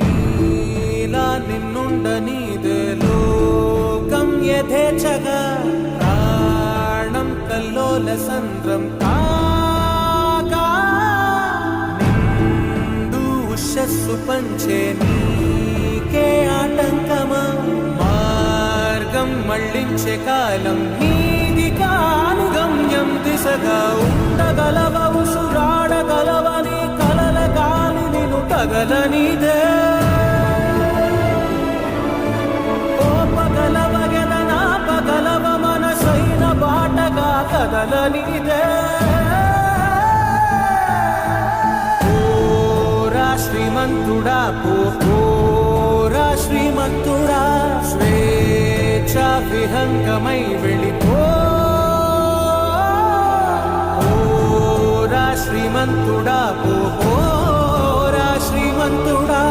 నీలా నిన్నుండనీదే లోకం యథేచ్ఛగా ప్రాణం కల్లోల సంద్రం కాగా నిండు ఉషస్సు పంచే నీకే ఆటంకమా మార్గం మళ్ళించే కాలం నీది కాను గమ్యం దిశగా ఉండగలవ ఉసురాడగలవని కలల గాలి నిన్ను తగలనిదే ఓపగలవ ఎదనాపగలవ మనసైన బాటగా కదలనిదే ఓరా శ్రీమంతుడా పోరా శ్రీమంతుడా స్వేచ్ఛ విహంగమై వెళ్ళిపో ఓరా శ్రీమంతుడా పోరా శ్రీమంతుడా